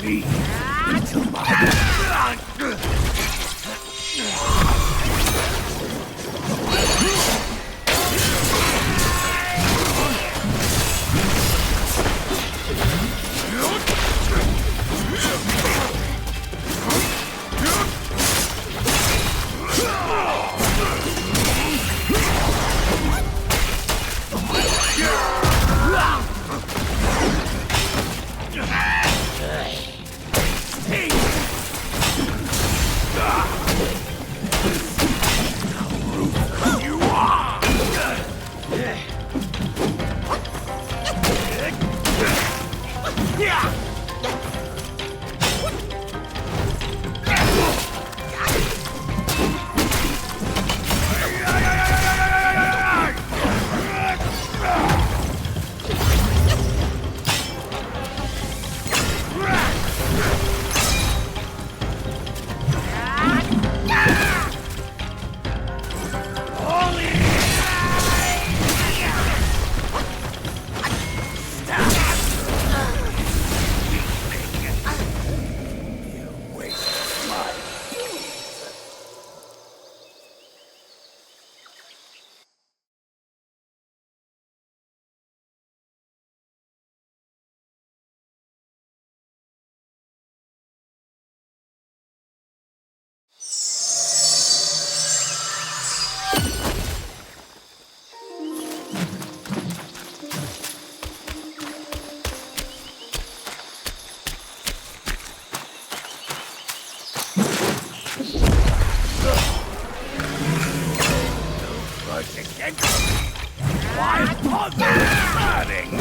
me until my... Why bother hurting?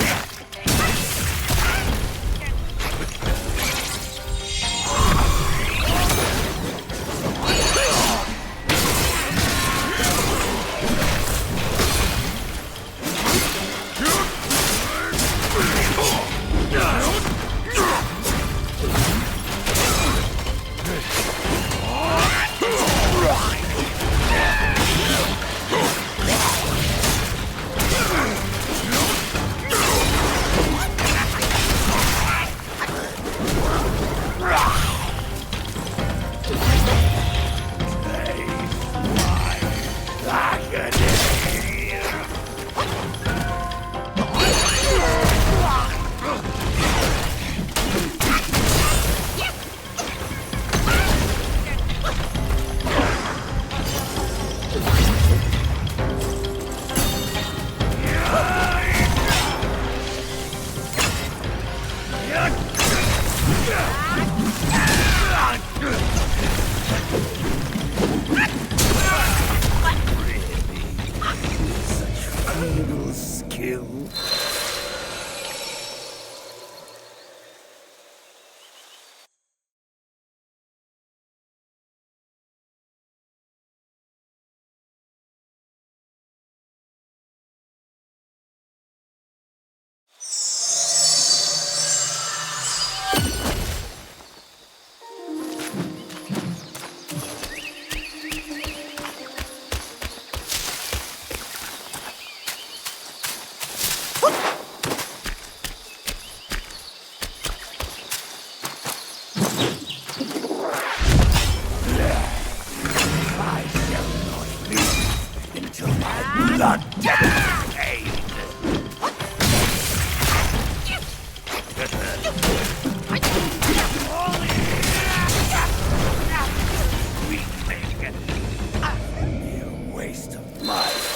Skill. Blood waste of life.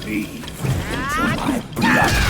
bleed until my blood.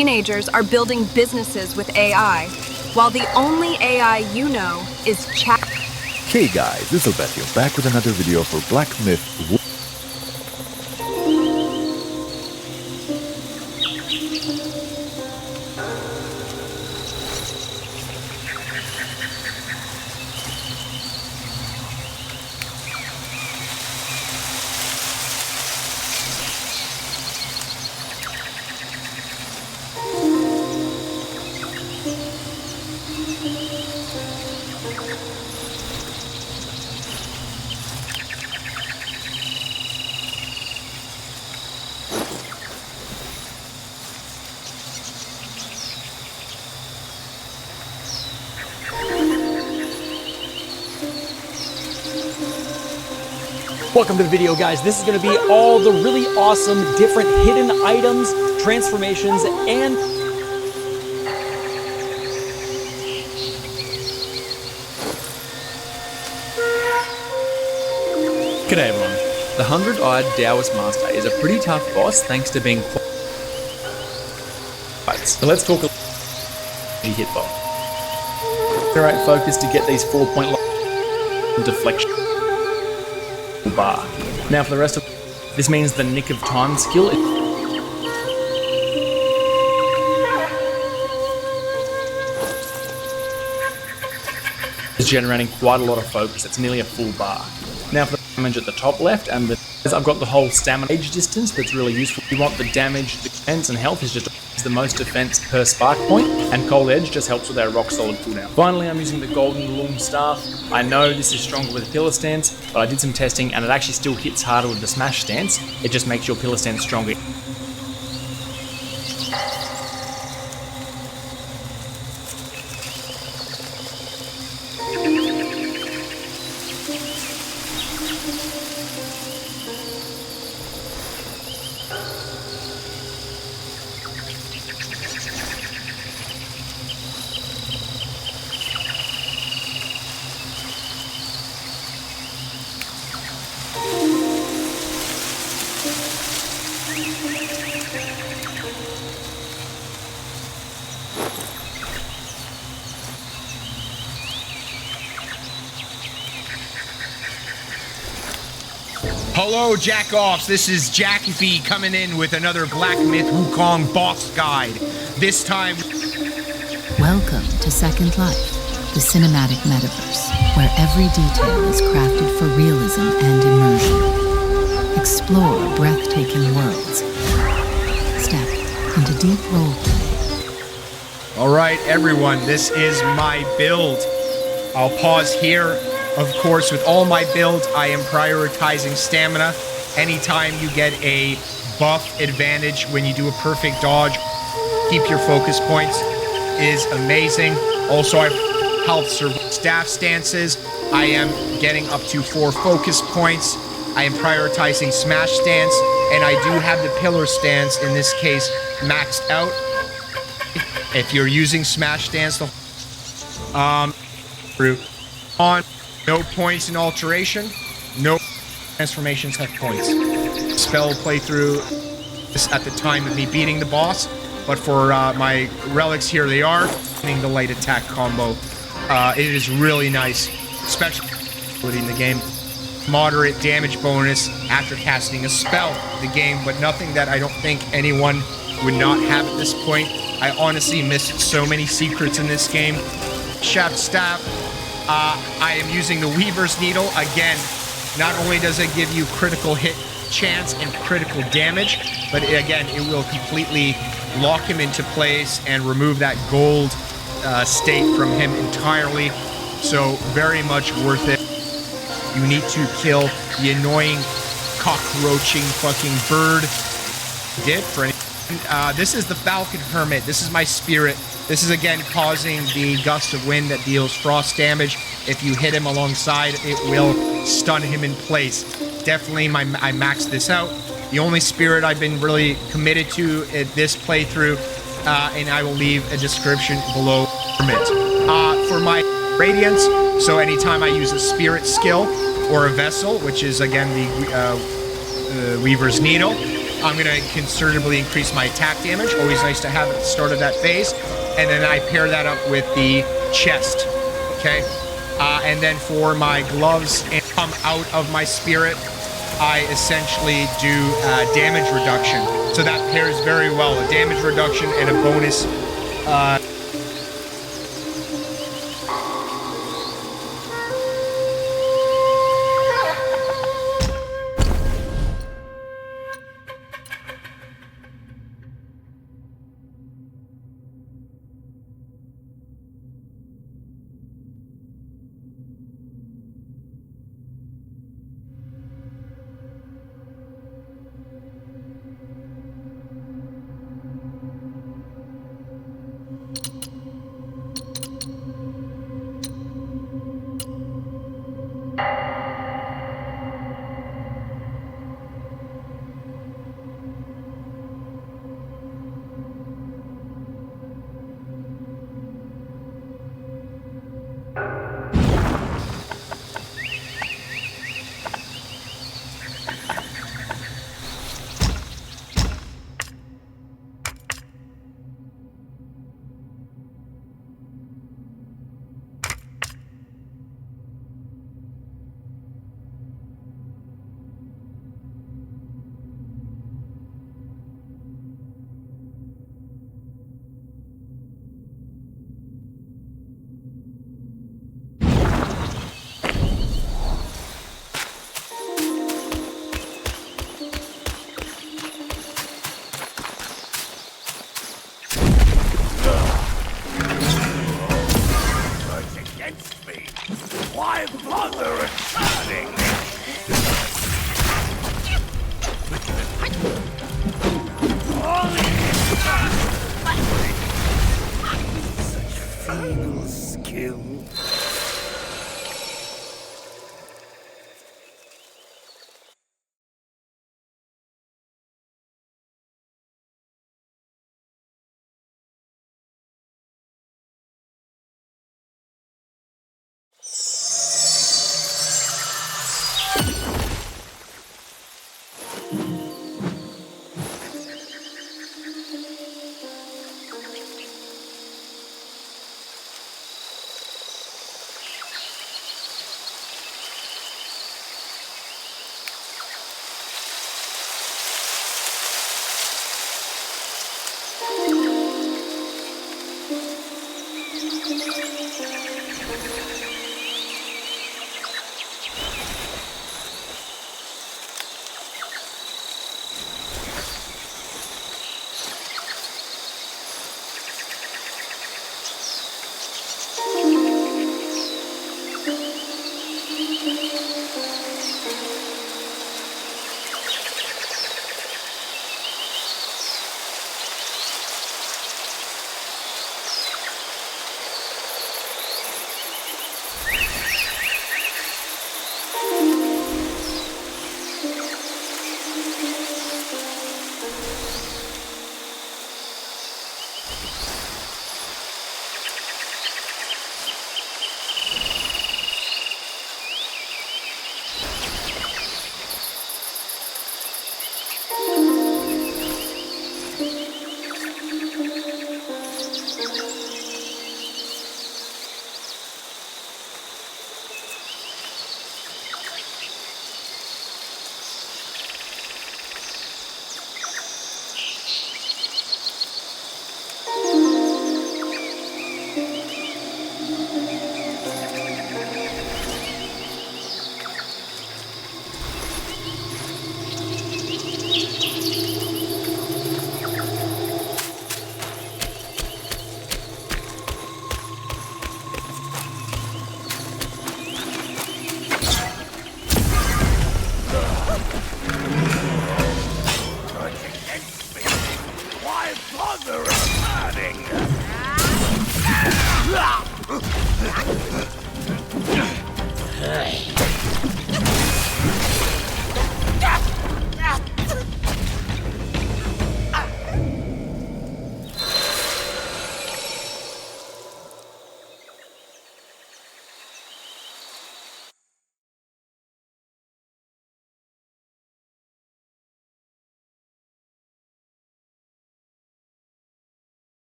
teenagers are building businesses with AI, while the only AI you know is chat. Hey guys, this is Alberto, back with another video for Black Myth Wukong. Welcome to the video, guys. This is going to be all the really awesome different hidden items, transformations, and G'day everyone. The 100-eyed Taoist Master is a pretty tough boss thanks to being so let's talk a hitbox. Right focus to get these 4-point deflection bar. Now for the rest of this means the nick of time skill is generating quite a lot of focus. It's nearly a full bar. Now for the damage at the top left, and I've got the whole stamina age distance that's really useful. You want the damage, defense, and health is just the most defense per spark point, and Cold Edge just helps with our rock solid cooldown. Finally, I'm using the Golden Loom Staff. I know this is stronger with pillar stance, but I did some testing and it actually still hits harder with the smash stance. It just makes your pillar stance stronger. Hello, Jack-Offs. This is Jackie B coming in with another Black Myth Wukong boss guide. This time... Welcome to Second Life, the cinematic metaverse, where every detail is crafted for realism and immersion. Explore breathtaking worlds. Step into deep roleplay. Alright, everyone, this is my build. I'll pause here. Of course, with all my builds, I am prioritizing stamina. Anytime you get a buff advantage when you do a perfect dodge, keep your focus points is amazing. Also, I help staff stances. I am getting up to 4 focus points. I am prioritizing smash stance, and I do have the pillar stance, in this case, maxed out. If you're using smash stance, no points in alteration, no transformations have points. Spell playthrough at the time of me beating the boss, but for my relics, here they are. The light attack combo. It is really nice, especially in the game. Moderate damage bonus after casting a spell in the game, but nothing that I don't think anyone would not have at this point. I honestly missed so many secrets in this game. Shaft staff. I am using the Weaver's Needle. Again, not only does it give you critical hit chance and critical damage, but again, it will completely lock him into place and remove that gold state from him entirely. So very much worth it. You need to kill the annoying cockroaching fucking bird. Did for any. This is the Falcon Hermit. This is my spirit. This is again causing the gust of wind that deals frost damage. If you hit him alongside, it will stun him in place. Definitely, I maxed this out. The only spirit I've been really committed to at this playthrough, and I will leave a description below. For my Radiance, so anytime I use a spirit skill or a vessel, which is again the Weaver's Needle, I'm going to considerably increase my attack damage. Always nice to have at the start of that phase. And then I pair that up with the chest. Okay? And then for my gloves and come out of my spirit, I essentially do damage reduction. So that pairs very well. A damage reduction and a bonus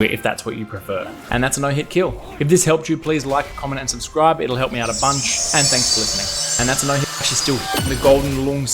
If that's what you prefer. And that's a no-hit kill. If this helped you, please like, comment, and subscribe. It'll help me out a bunch. And thanks for listening. And that's a no-hit. Actually still the golden long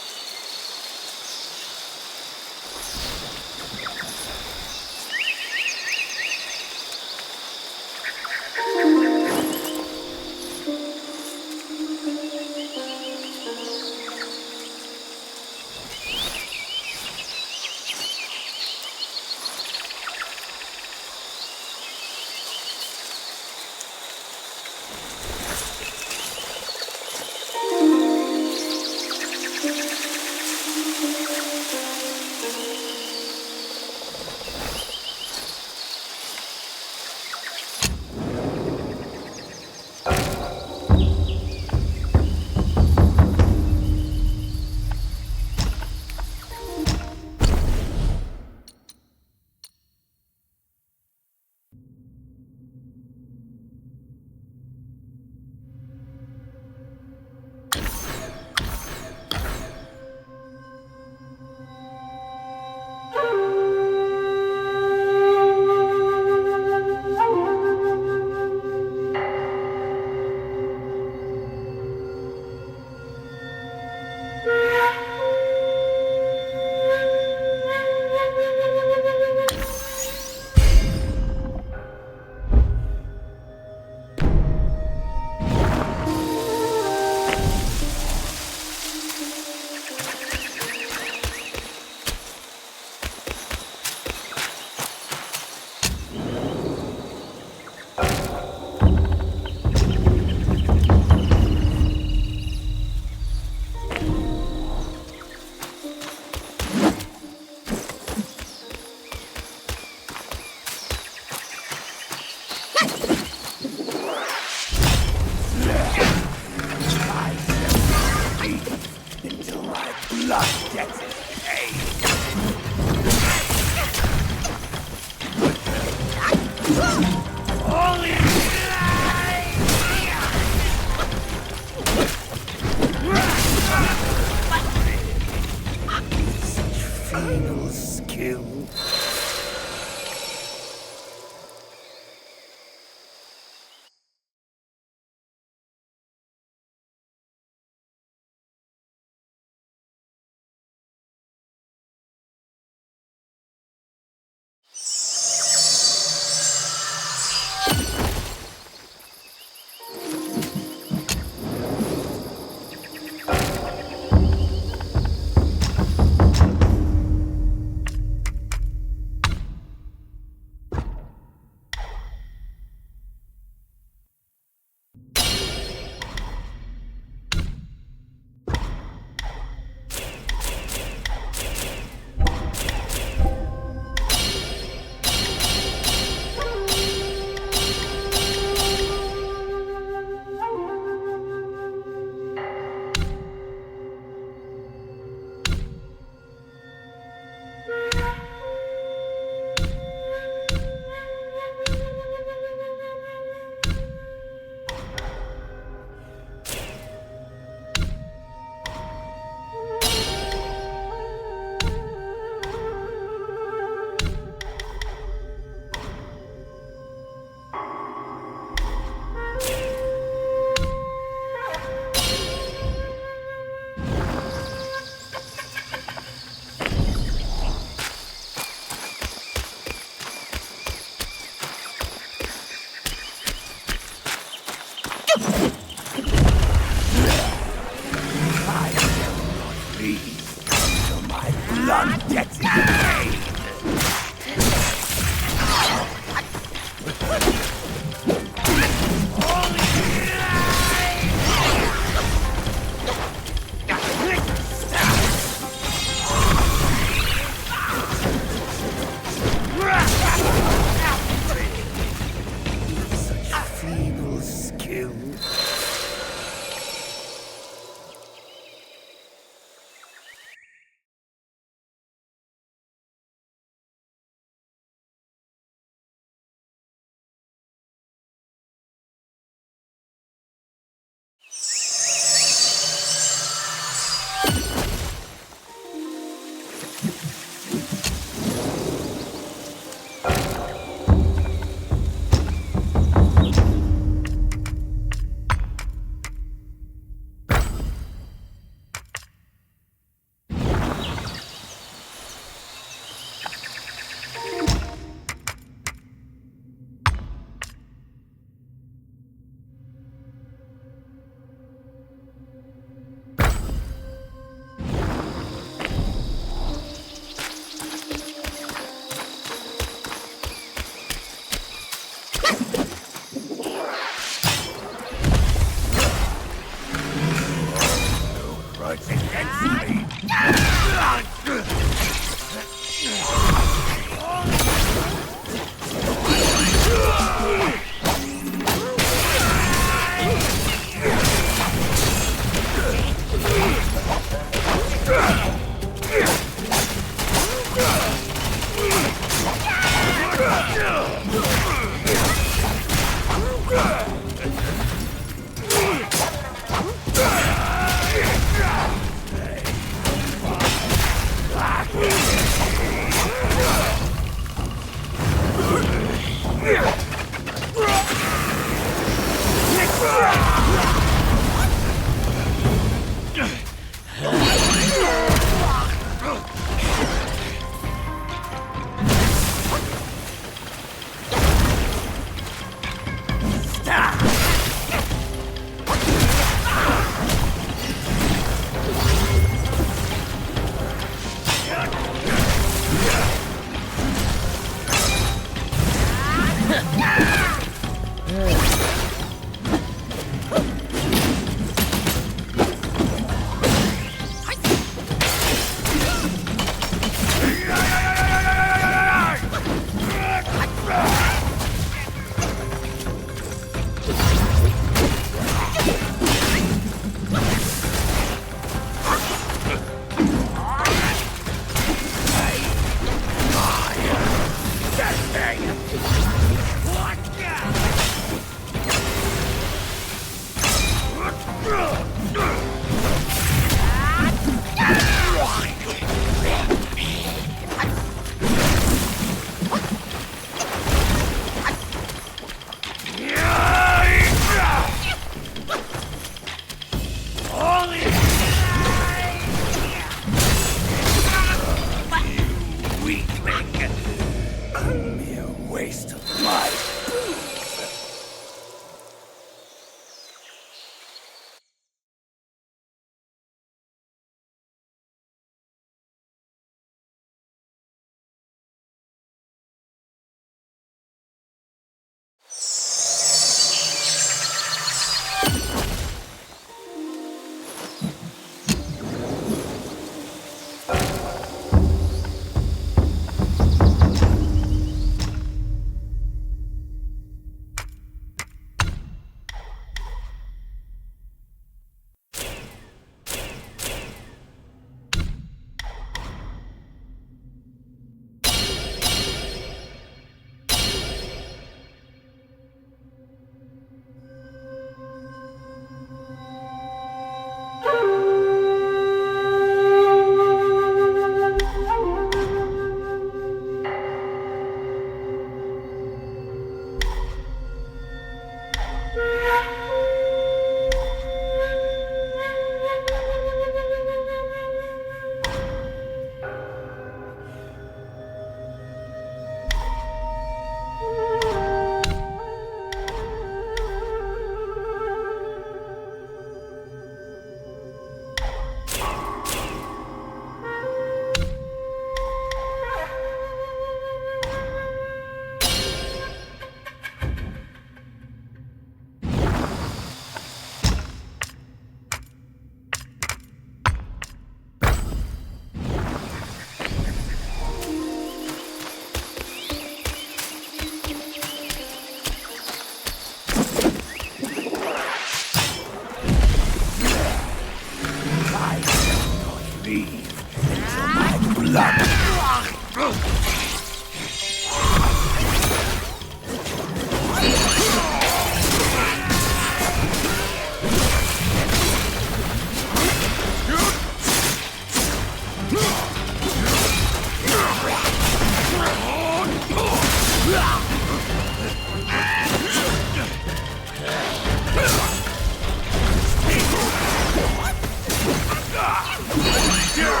Yeah!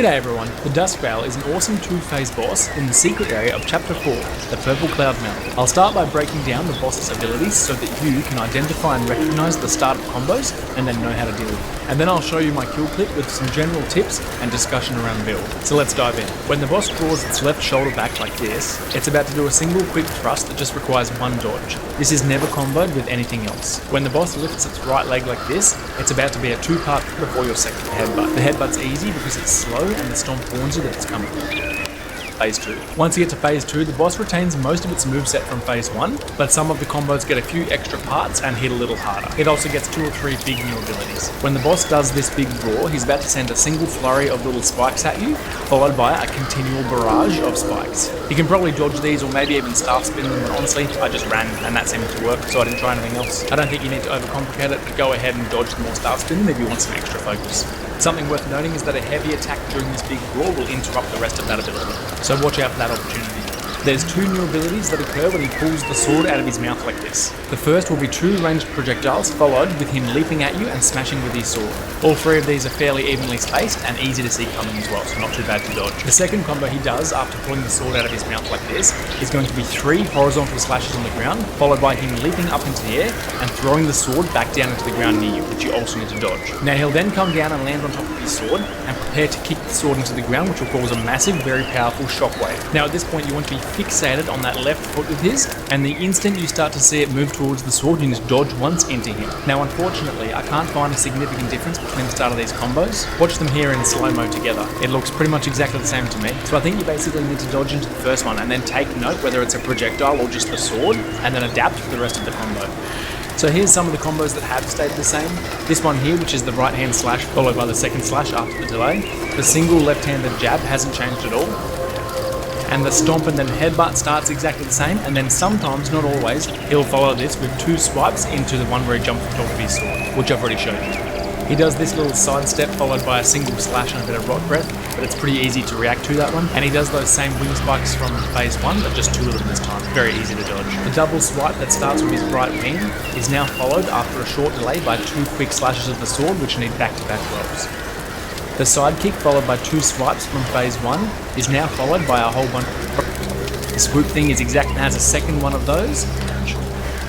G'day everyone, the Duskvale is an awesome 2-phase boss in the secret area of Chapter 4, the Purple Cloud Mountain. I'll start by breaking down the boss's abilities so that you can identify and recognize the startup combos and then know how to deal with them. And then I'll show you my kill clip with some general tips and discussion around build. So let's dive in. When the boss draws its left shoulder back like this, it's about to do a single quick thrust that just requires one dodge. This is never comboed with anything else. When the boss lifts its right leg like this, it's about to be a 2-part before your second headbutt. The headbutt's easy because it's slow and the stomp warns you that it's coming. Phase 2. Once you get to Phase 2, the boss retains most of its moveset from Phase 1, but some of the combos get a few extra parts and hit a little harder. It also gets 2 or 3 big new abilities. When the boss does this big draw, he's about to send a single flurry of little spikes at you, followed by a continual barrage of spikes. You can probably dodge these or maybe even staff spin them, but honestly, I just ran and that seemed to work, so I didn't try anything else. I don't think you need to overcomplicate it, but go ahead and dodge them or staff spin them if you want some extra focus. Something worth noting is that a heavy attack during this big draw will interrupt the rest of that ability, so watch out for that opportunity. There's 2 new abilities that occur when he pulls the sword out of his mouth like this. The first will be 2 ranged projectiles, followed with him leaping at you and smashing with his sword. All 3 of these are fairly evenly spaced and easy to see coming as well, so not too bad to dodge. The second combo he does after pulling the sword out of his mouth like this is going to be 3 horizontal slashes on the ground, followed by him leaping up into the air and throwing the sword back down into the ground near you, which you also need to dodge. Now he'll then come down and land on top of his sword and prepare to kick the sword into the ground, which will cause a massive, very powerful shockwave. Now at this point you want to be fixated on that left foot with his, and the instant you start to see it move towards the sword, you just dodge once into him. Now unfortunately, I can't find a significant difference between the start of these combos. Watch them here in slow-mo together. It looks pretty much exactly the same to me. So I think you basically need to dodge into the first one and then take note whether it's a projectile or just the sword, and then adapt for the rest of the combo. So here's some of the combos that have stayed the same. This one here, which is the right hand slash followed by the second slash after the delay. The single left-handed jab hasn't changed at all. And the stomp and then headbutt starts exactly the same, and then sometimes, not always, he'll follow this with 2 swipes into the one where he jumps on top of his sword, which I've already shown you. He does this little sidestep followed by a single slash and a bit of rot breath, but it's pretty easy to react to that one. And he does those same wing spikes from Phase 1, but just 2 of them this time. Very easy to dodge. The double swipe that starts with his right wing is now followed after a short delay by 2 quick slashes of the sword, which need back-to-back rolls. The side kick followed by 2 swipes from Phase 1 is now followed by a whole bunch. The swoop thing is has a second one of those.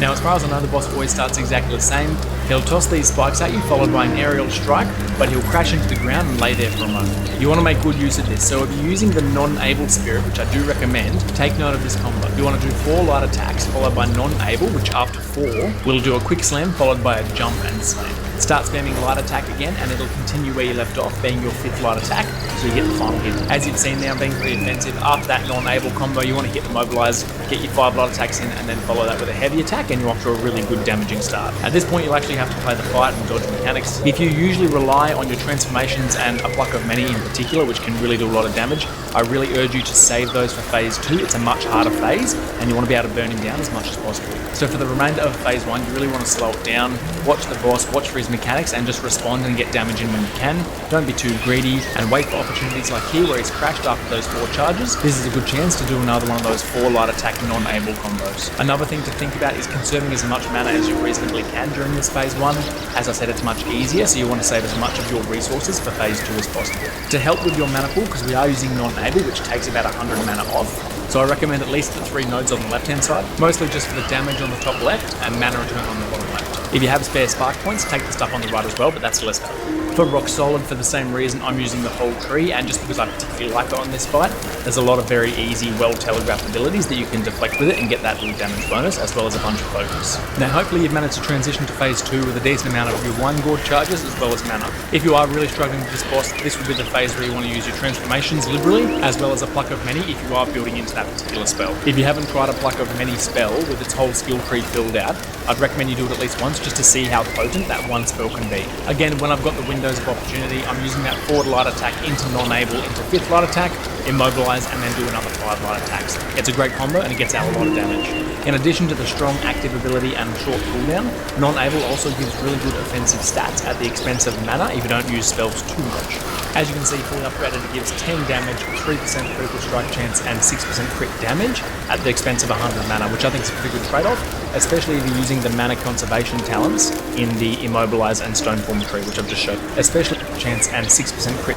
Now as far as I know, the boss always starts exactly the same. He'll toss these spikes at you followed by an aerial strike, but he'll crash into the ground and lay there for a moment. You want to make good use of this, so if you're using the non-able spirit, which I do recommend, take note of this combo. You want to do 4 light attacks followed by non-able, which after 4 will do a quick slam followed by a jump and slam. Start spamming light attack again and it'll continue where you left off, being your 5th light attack, so you get the final hit. As you've seen now, being pretty offensive, after that non-able combo you want to hit the mobilize, get your 5 light attacks in and then follow that with a heavy attack and you're off to a really good damaging start. At this point you'll actually have to play the fight and dodge mechanics. If you usually rely on your transformations and a pluck of many in particular, which can really do a lot of damage, I really urge you to save those for Phase 2. It's a much harder phase and you want to be able to burn him down as much as possible. So for the remainder of Phase 1 you really want to slow it down, watch the boss, watch for his mechanics and just respond and get damage in when you can. Don't be too greedy and wait for opportunities like here where he's crashed after those 4 charges. This is a good chance to do another one of those 4 light attack non-able combos. Another thing to think about is conserving as much mana as you reasonably can during this Phase 1. As I said, it's much easier, so you want to save as much of your resources for Phase 2 as possible. To help with your mana pool, because we are using non-able, which takes about 100 mana off, so I recommend at least the 3 nodes on the left hand side, mostly just for the damage on the top left and mana return on the bottom left. If you have spare spark points, take the stuff on the right as well, but that's less valuable. For rock solid, for the same reason, I'm using the whole tree, and just because I particularly like it on this fight, there's a lot of very easy, well-telegraphed abilities that you can deflect with it and get that little damage bonus, as well as a bunch of focus. Now hopefully you've managed to transition to Phase 2 with a decent amount of your 1 gourd charges as well as mana. If you are really struggling with this boss, this would be the phase where you want to use your transformations liberally, as well as a pluck of many if you are building into that particular spell. If you haven't tried a pluck of many spell with its whole skill tree filled out, I'd recommend you do it at least once just to see how potent that one spell can be. Again, when I've got the windows of opportunity, I'm using that forward light attack into non-able into 5th light attack, immobilize, and then do another 5 light attacks. It's a great combo and it gets out a lot of damage. In addition to the strong active ability and short cooldown, non-able also gives really good offensive stats at the expense of mana if you don't use spells too much. As you can see, fully upgraded, it gives 10 damage, 3% critical strike chance, and 6% crit damage at the expense of 100 mana, which I think is a pretty good trade-off, especially if you're using the mana conservation talents in the Immobilize and Stoneform tree, which I've just showed. Especially chance and 6% crit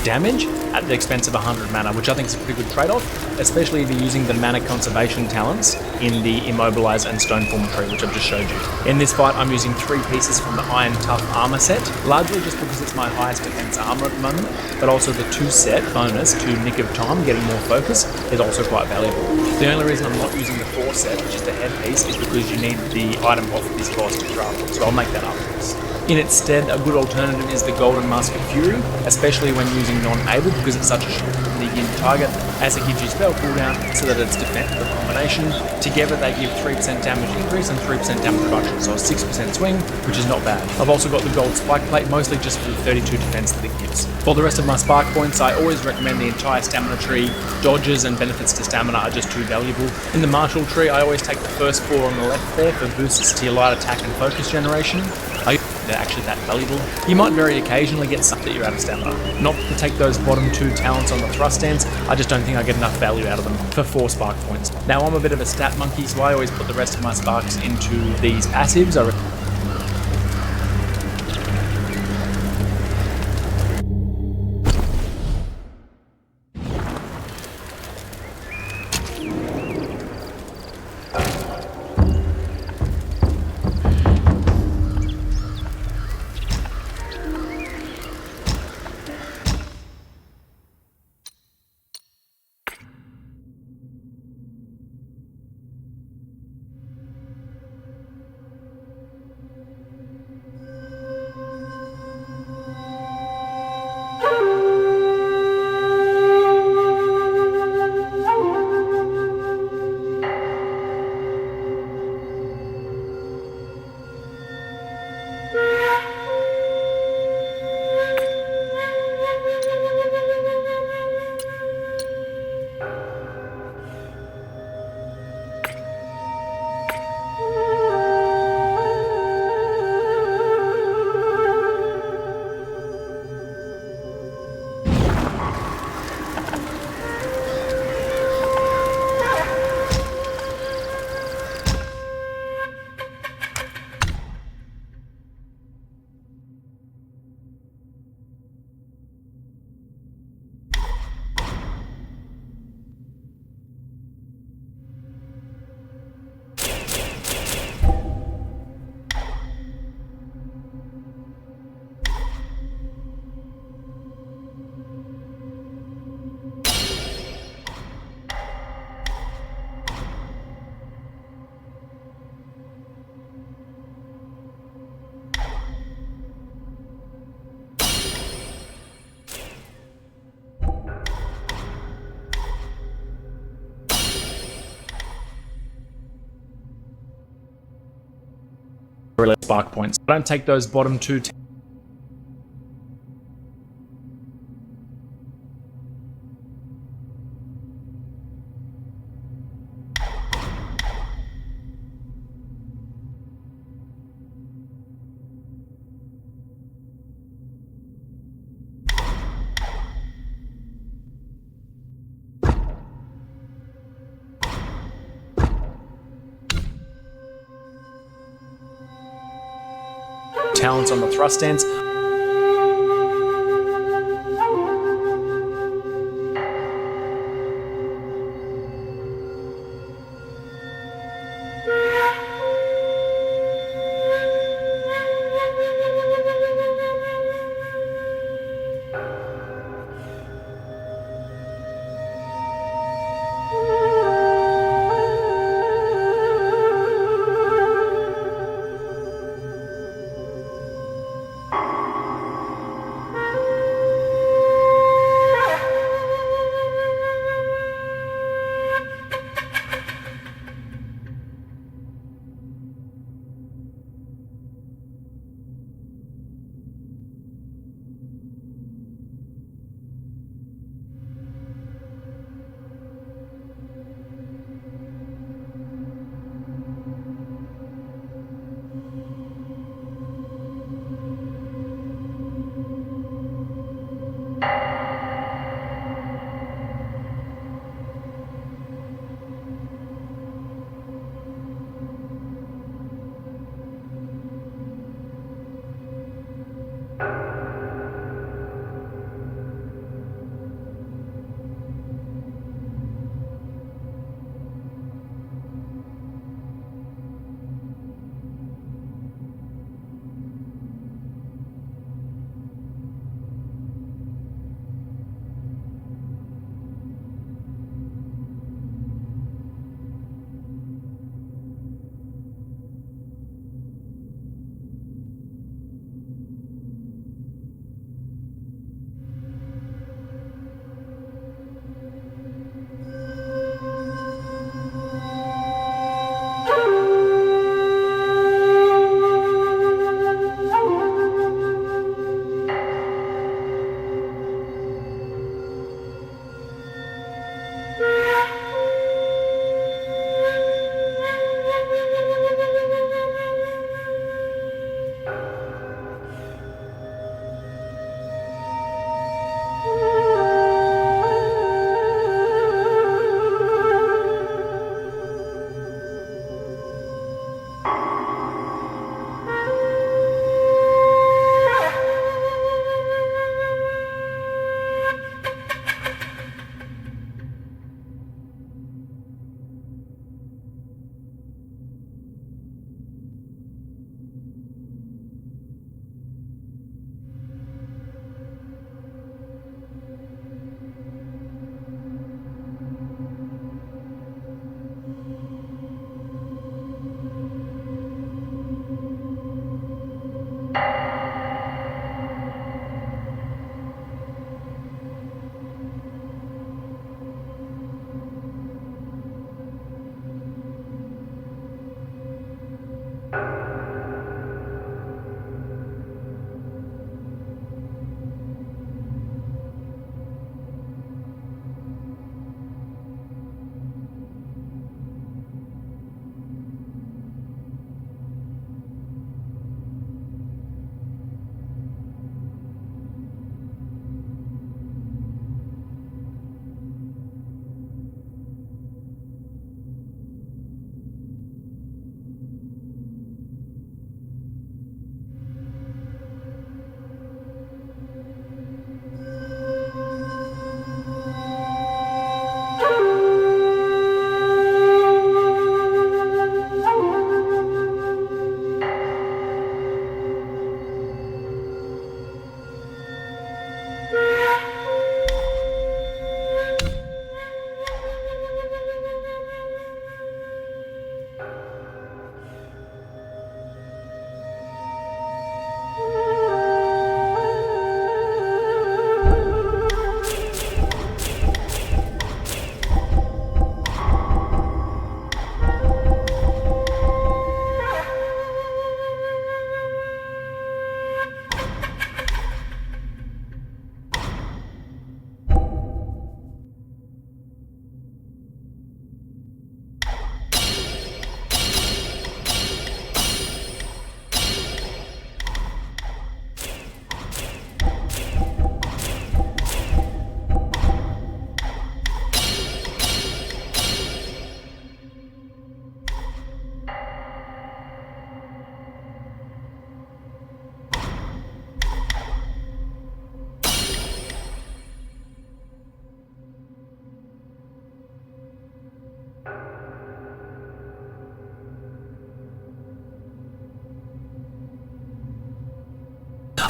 damage at the expense of 100 mana, which I think is a pretty good trade-off, especially if you're using the mana conservation talents in the Immobilize and Stoneform tree, which I've just showed you. In this fight, I'm using 3 pieces from the Iron Tough armor set, largely just because it's my highest defense armor at the moment, but also the 2 set bonus to Nick of Time, getting more focus, is also quite valuable. The only reason I'm not using the 4 set, which is the headpiece, is because you need the item off of this boss to craft it, so I'll make that afterwards. In its stead, a good alternative is the Golden Mask of Fury, especially when using non-able because it's such a short begin target, as it gives you spell cooldown so that it's defensive combination. Together they give 3% damage increase and 3% damage reduction, so a 6% swing, which is not bad. I've also got the gold spike plate, mostly just for the 32 defense that it gives. For the rest of my spark points, I always recommend the entire stamina tree. Dodges and benefits to stamina are just too valuable. In the martial tree, I always take the first 4 on the left there for boosts to your light attack and focus generation. They're actually that valuable. You might very occasionally get something that you're out of stamina. Not to take those bottom 2 talents on the thrust stance, I just don't think I get enough value out of them for 4 spark points. Now I'm a bit of a stat monkey, so I always put the rest of my sparks into these passives. Spark points. I don't take those bottom 2 talents on the thrust stance.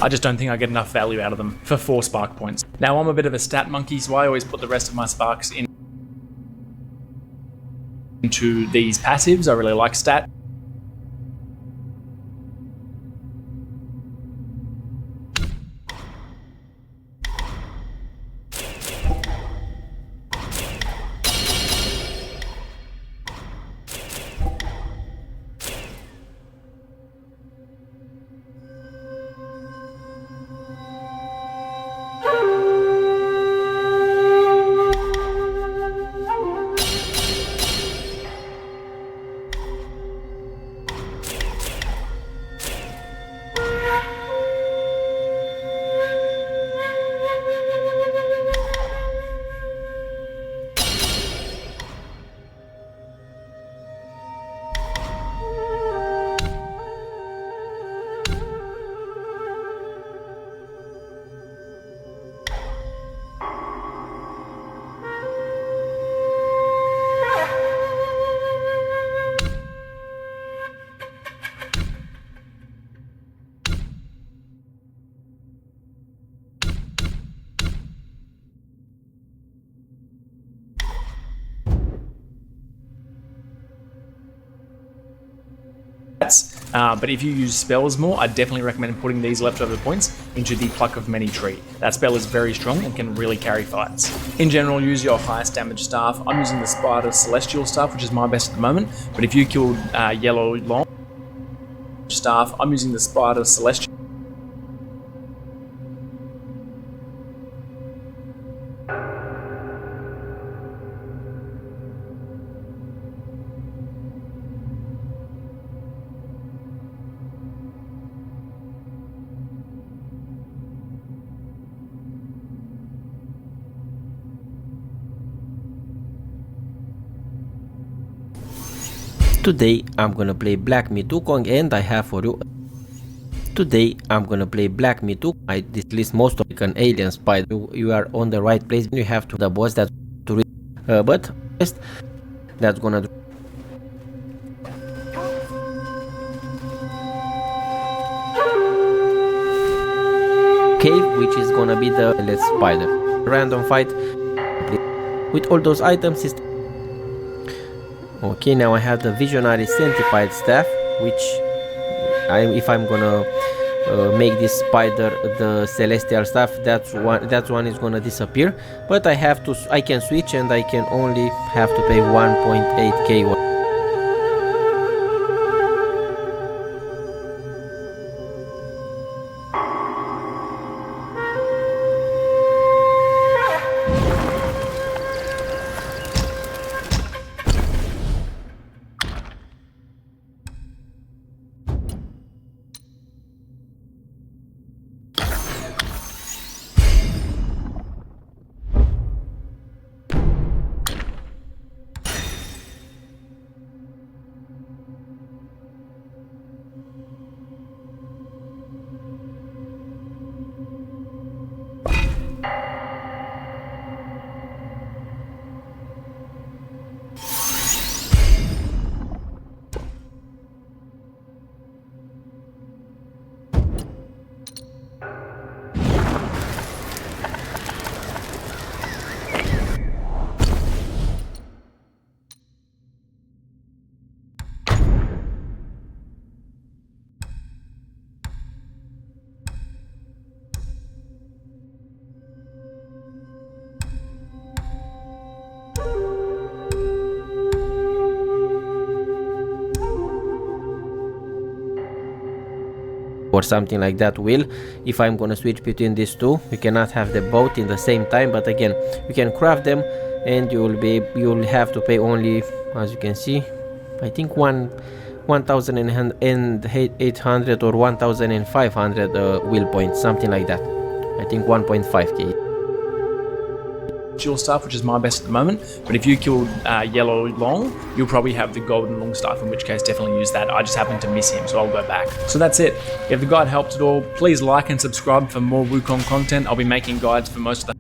I just don't think I get enough value out of them for 4 spark points. Now I'm a bit of a stat monkey, so I always put the rest of my sparks into these passives. I really like stat. But if you use spells more, I definitely recommend putting these leftover points into the Pluck of Many tree. That spell is very strong and can really carry fights. In general, use your highest damage staff. I'm using the Spider Celestial staff, which is my best at the moment, but if you killed Yellow Long staff, I'm using the Spider Celestial. Today I'm gonna play Black Myth Wukong, and I have for you. Today I'm gonna play Black Myth Wukong. I dislist most of an alien spider. You are on the right place. You have to the boss that to read, but first that's gonna do. Cave, which is gonna be the let's spider. Random fight with all those items. Okay, now I have the Visionary Centipede staff, which if I'm gonna make this spider the celestial staff, that one is gonna disappear. But I can switch, and I can only have to pay 1.8k. Or something like that will. If I'm gonna switch between these two, you cannot have the both in the same time, but again you can craft them, and you'll have to pay only, as you can see, I think 1,800 or 1,500 will points, something like that. I think 1.5k. Staff, which is my best at the moment, but if you killed Yellow Long, you'll probably have the Golden Long Staff, in which case definitely use that. I just happened to miss him, so I'll go back. So that's it. If the guide helped at all, please like and subscribe for more Wukong content. I'll be making guides for most of the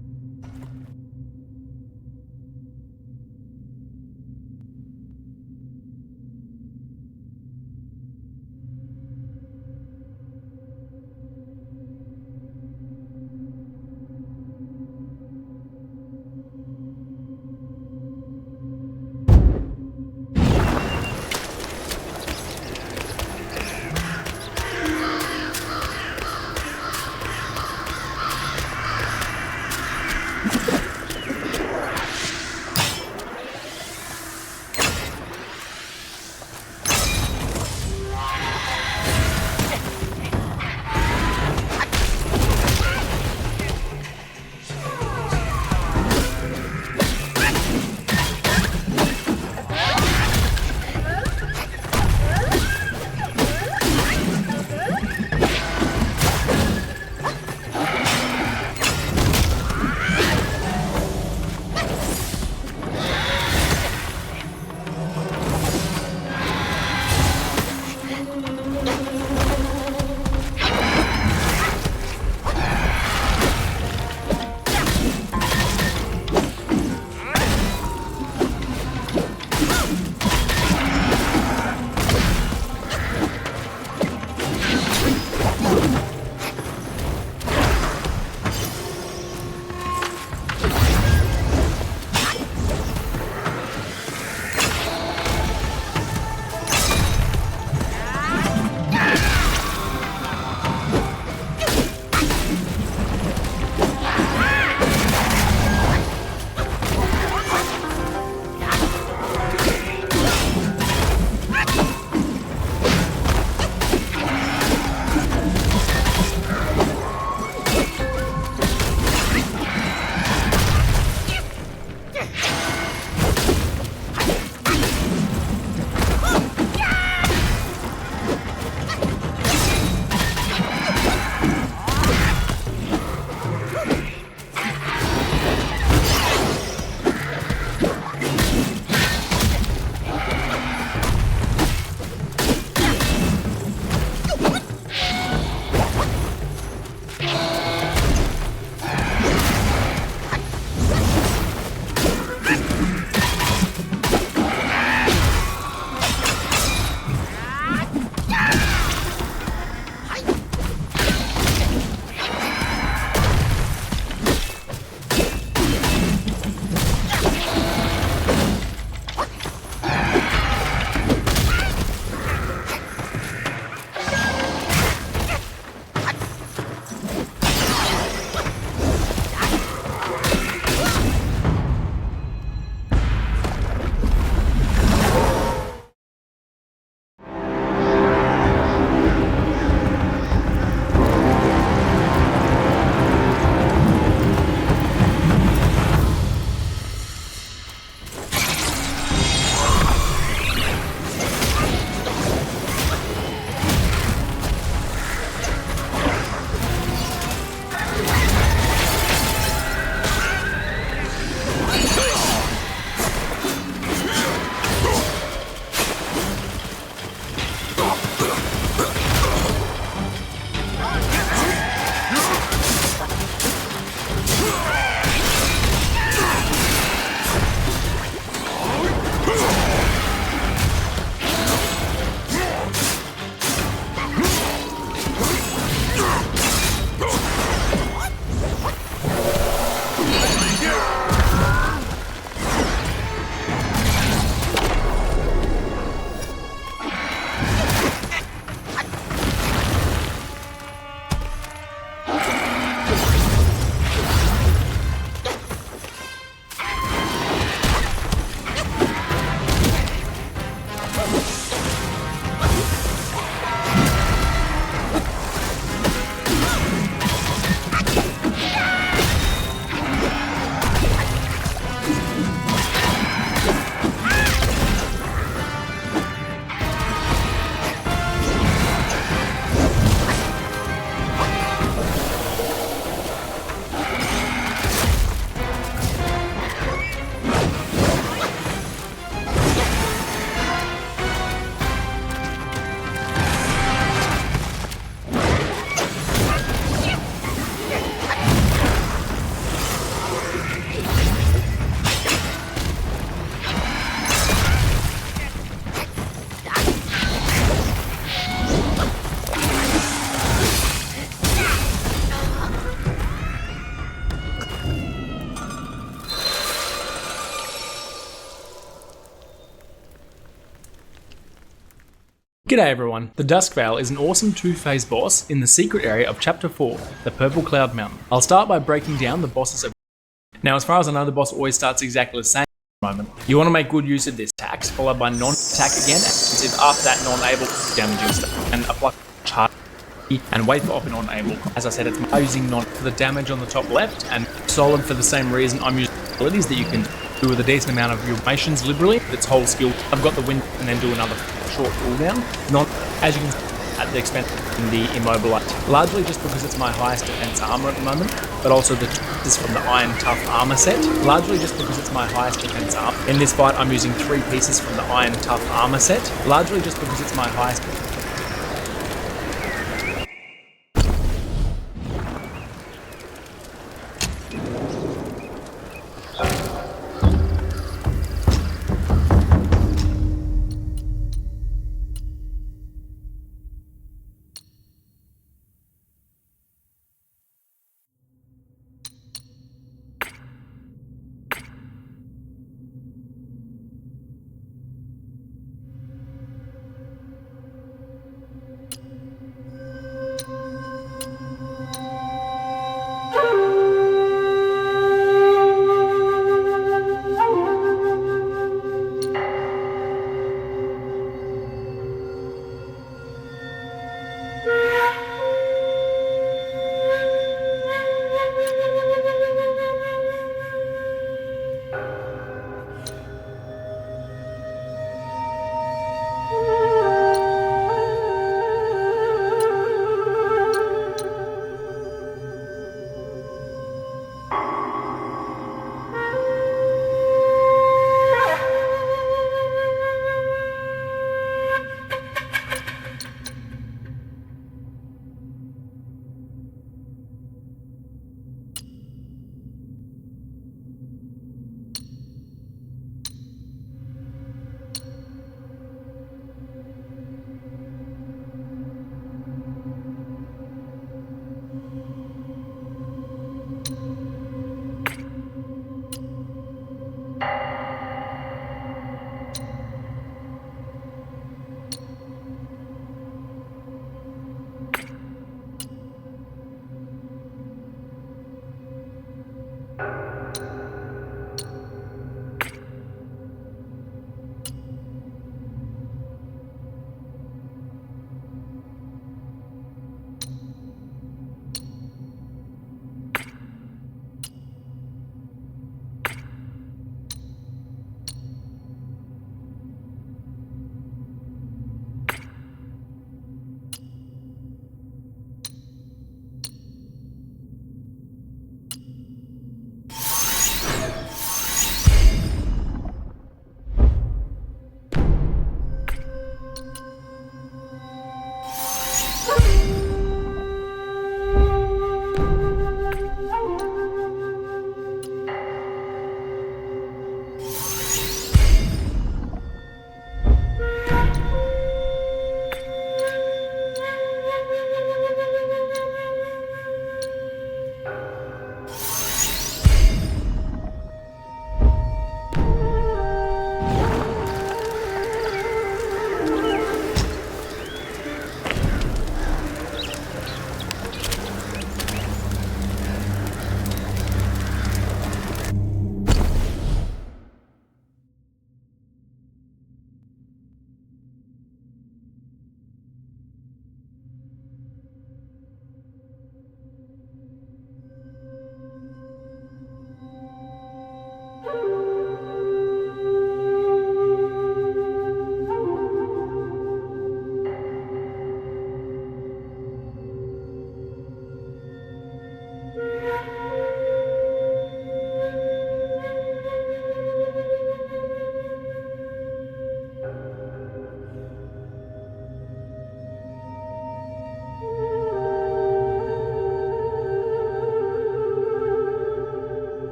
G'day everyone, the Duskvale is an awesome two-phase boss in the secret area of Chapter 4, the Purple Cloud Mountain. I'll start by breaking down the boss's abilities. Now as far as I know, the boss always starts exactly the same at the moment. You want to make good use of this attacks, followed by non-attack again, and after that non-able damaging stuff, and apply charge and wait for op non-able. As I said, it's using non for the damage on the top left, and solid for the same reason. I'm using abilities that you can do with a decent amount of your formations liberally. Its whole skill, I've got the wind and then do another short cooldown. Not as you can see, at the expense of the immobilize, largely just because it's my highest defense armor at the moment, but also the is from the Iron Tough armor set, largely just because it's my highest defense armor. In this fight, I'm using 3 pieces from the Iron Tough armor set, largely just because it's my highest.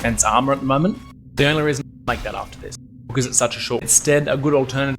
defense armor at the moment. The only reason I make that after this, because it's such a short. Instead, a good alternative